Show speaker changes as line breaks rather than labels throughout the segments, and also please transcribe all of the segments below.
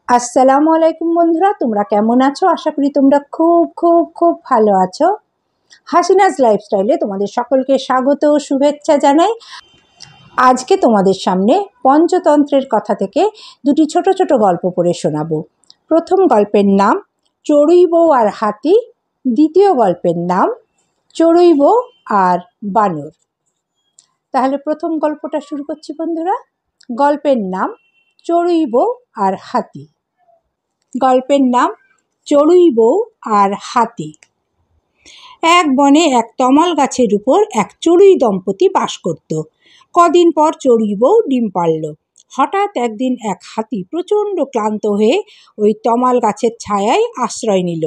আসসালামু আলাইকুম বন্ধুরা, তোমরা কেমন আছো? আশা করি তোমরা খুব খুব খুব ভালো আছো। হাসিনাজ লাইফস্টাইলে তোমাদের সকলকে স্বাগত ও শুভেচ্ছা জানাই। আজকে তোমাদের সামনে পঞ্চতন্ত্রের কথা থেকে দুটি ছোট ছোট গল্প পড়ে শোনাবো। প্রথম গল্পের নাম চড়ুই বউ আর হাতি, দ্বিতীয় গল্পের নাম চড়ুই বউ আর বানর। তাহলে প্রথম গল্পটা শুরু করছি বন্ধুরা। গল্পের নাম চড়ুই বউ আর হাতি। গল্পের নাম চড়ুই বউ আর হাতি। এক বনে এক তমাল গাছের উপর এক চড়ুই দম্পতি বাস করত। কদিন পর চড়ুই বউ ডিম পাড়ল। হঠাৎ একদিন এক হাতি প্রচণ্ড ক্লান্ত হয়ে ওই তমাল গাছের ছায়ায় আশ্রয় নিল।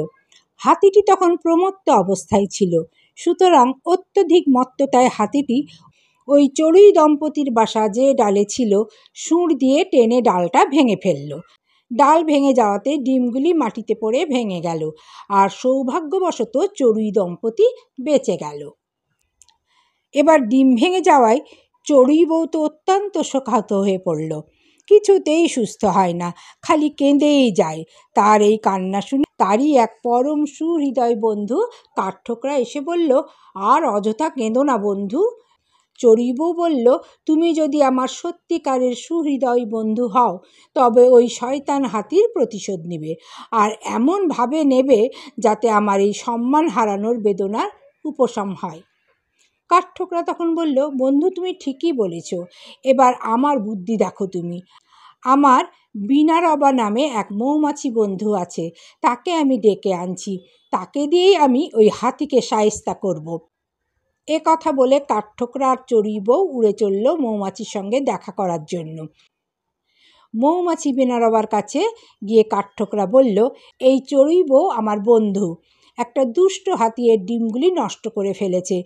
হাতিটি তখন প্রমত্ত অবস্থায় ছিল, সুতরাং অত্যধিক মত্ততায় হাতিটি ওই চড়ুই দম্পতির বাসা যে ডালে ছিল শুঁড় দিয়ে টেনে ডালটা ভেঙে ফেলল। ডাল ভেঙে যাওয়াতে ডিমগুলি মাটিতে পড়ে ভেঙে গেল, আর সৌভাগ্যবশত চড়ুই দম্পতি বেঁচে গেল। এবার ডিম ভেঙে যাওয়ায় চড়ুই বউ তো অত্যন্ত শোকাহত হয়ে পড়ল। কিছুতেই সুস্থ হয় না, খালি কেঁদেই যায়। তার এই কান্না শুনে তারই এক পরম সুহৃদয় বন্ধু কাঠঠোকরা এসে বলল, আর অযথা কেঁদো না বন্ধু। চড়ুই বউ বলল, তুমি যদি আমার সত্যিকারের সুহৃদয় বন্ধু হও তবে ওই শয়তান হাতির প্রতিশোধ নেবে, আর এমনভাবে নেবে যাতে আমার এই সম্মান হারানোর বেদনার উপশম হয়। কাঠঠোকরা তখন বলল, বন্ধু তুমি ঠিকই বলেছ, এবার আমার বুদ্ধি দেখো তুমি। আমার বিনারবা নামে এক মৌমাছি বন্ধু আছে, তাকে আমি ডেকে আনছি, তাকে দিয়েই আমি ওই হাতিকে শায়েস্তা করব। এ কথা বলে কাঠঠোকরা আর চড়ুই বউ উড়ে চলল মৌমাছির সঙ্গে দেখা করার জন্য। মৌমাছি বেনারবার কাছে গিয়ে কাঠঠোকরা বলল, এই চড়ুই বউ আমার বন্ধু, একটা দুষ্ট হাতি এর ডিমগুলি নষ্ট করে ফেলেছে,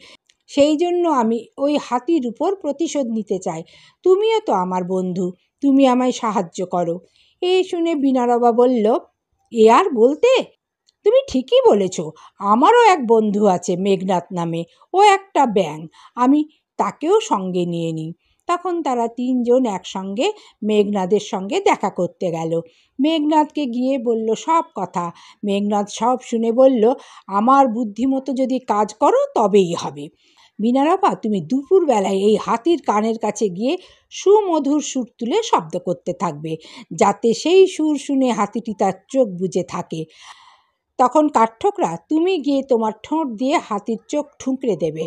সেই জন্য আমি ওই হাতির উপর প্রতিশোধ নিতে চাই। তুমিও তো আমার বন্ধু, তুমি আমায় সাহায্য করো। এই শুনে বিনারবা বলল, এ আর বলতে, তুমি ঠিকই বলেছ, আমারও এক বন্ধু আছে মেঘনাদ নামে, ও একটা ব্যাঙ, আমি তাকেও সঙ্গে নিয়ে নিই। তখন তারা তিনজন একসঙ্গে মেঘনাদের সঙ্গে দেখা করতে গেল। মেঘনাদকে গিয়ে বলল সব কথা। মেঘনাদ সব শুনে বলল, আমার বুদ্ধিমতো যদি কাজ করো তবেই হবে। বিনারবা, তুমি দুপুরবেলায় এই হাতির কানের কাছে গিয়ে সুমধুর সুর তুলে শব্দ করতে থাকবে, যাতে সেই সুর শুনে হাতিটি তার চোখ বুজে থাকে। তখন কাঠঠোকরা, তুমি গিয়ে তোমার ঠোঁট দিয়ে হাতির চোখ ঠুকরে দেবে,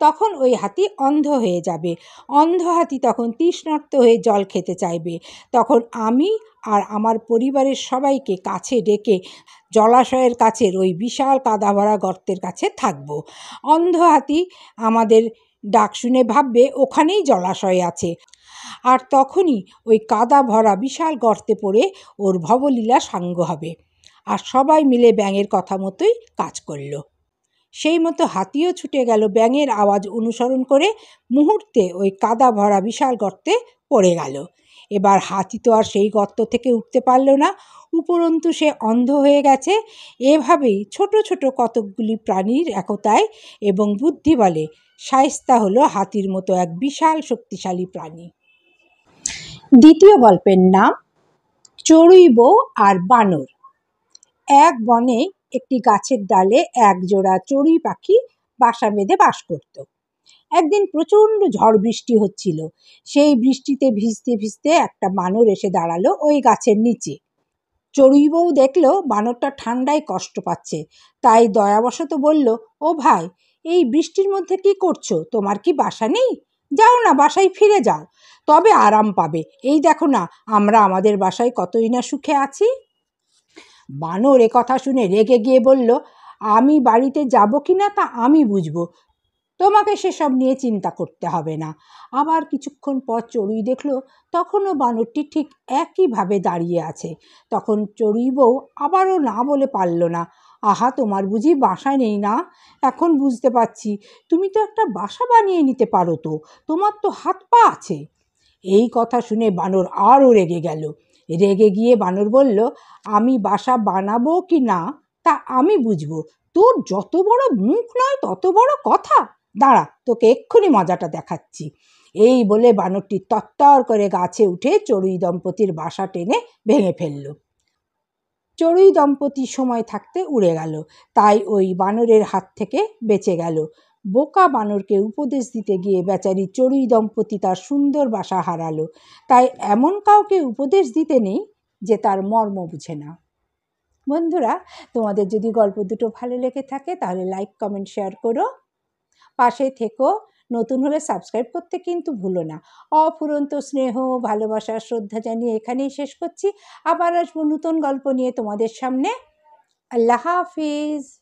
তখন ওই হাতি অন্ধ হয়ে যাবে। অন্ধ হাতি তখন তৃষ্ণার্ত হয়ে জল খেতে চাইবে। তখন আমি আর আমার পরিবারের সবাইকে কাছে ডেকে জলাশয়ের কাছের ওই বিশাল কাদা ভরা গর্তের কাছে থাকব। অন্ধ হাতি আমাদের ডাক শুনে ভাববে ওখানেই জলাশয় আছে, আর তখনই ওই কাদা ভরা বিশাল গর্তে পড়ে ওর ভবলীলা সাঙ্গ হবে। আর সবাই মিলে ব্যাঙের কথা মতোই কাজ করল। সেই মতো হাতিও ছুটে গেল ব্যাঙের আওয়াজ অনুসরণ করে, মুহূর্তে ওই কাদা ভরা বিশাল গর্তে পড়ে গেল। এবার হাতি তো আর সেই গর্ত থেকে উঠতে পারল না, উপরন্তু সে অন্ধ হয়ে গেছে। এভাবেই ছোট ছোট কতকগুলি প্রাণীর একতায় এবং বুদ্ধি বলে শায়েস্তা হলো হাতির মতো এক বিশাল শক্তিশালী প্রাণী। দ্বিতীয় গল্পের নাম চড়ুই বউ আর বানর। এক বনে একটি গাছের ডালে এক জোড়া চড়ুই পাখি বাসা বেঁধে বাস করত। একদিন প্রচণ্ড ঝড় বৃষ্টি হচ্ছিল। সেই বৃষ্টিতে ভিজতে ভিজতে একটা বানর এসে দাঁড়ালো ওই গাছের নিচে। চড়ুই বউ দেখলো বানরটা ঠান্ডায় কষ্ট পাচ্ছে, তাই দয়াবশত বলল, ও ভাই, এই বৃষ্টির মধ্যে কি করছো? তোমার কি বাসা নেই? যাও না, বাসায় ফিরে যাও, তবে আরাম পাবে। এই দেখো না, আমরা আমাদের বাসায় কতই না সুখে আছি। বানর এ কথা শুনে রেগে গিয়ে বলল, আমি বাড়িতে যাব কি না তা আমি বুঝবো, তোমাকে সেসব নিয়ে চিন্তা করতে হবে না। আবার কিছুক্ষণ পর চড়ুই দেখলো তখনও বানরটি ঠিক একইভাবে দাঁড়িয়ে আছে। তখন চড়ুই বউ আবারও না বলে পারল না, আহা, তোমার বুঝি বাসা নেই না? এখন বুঝতে পারছি, তুমি তো একটা বাসা বানিয়ে নিতে পারো, তো তোমার তো হাত পা আছে। এই কথা শুনে বানর আরও রেগে গেল। রেগে গিয়ে বানর বলল, আমি বাসা বানাবো কি না তা আমি বুঝবো, তোর যত বড় মুখ নয় তত বড় কথা, দাঁড়া, তোকে এক্ষুনি মজাটা দেখাচ্ছি। এই বলে বানরটি তত্তর করে গাছে উঠে চড়ুই দম্পতির বাসা টেনে ভেঙে ফেলল। চড়ুই দম্পতি সময় থাকতে উড়ে গেল, তাই ওই বানরের হাত থেকে বেঁচে গেল। বোকা বানরকে উপদেশ দিতে গিয়ে বেচারি চড়ুই দম্পতি তার সুন্দর বাসা হারালো। তাই এমন কাউকে উপদেশ দিতে নেই যে তার মর্ম বুঝে না। বন্ধুরা, তোমাদের যদি গল্প দুটো ভালো লেগে থাকে তাহলে লাইক, কমেন্ট, শেয়ার করো, পাশে থেকো। নতুন হলে সাবস্ক্রাইব করতে কিন্তু ভুলো না। অফুরন্ত স্নেহ, ভালোবাসা, শ্রদ্ধা জানিয়ে এখানেই শেষ করছি। আবার আসবো নতুন গল্প নিয়ে তোমাদের সামনে। আল্লাহ হাফিজ।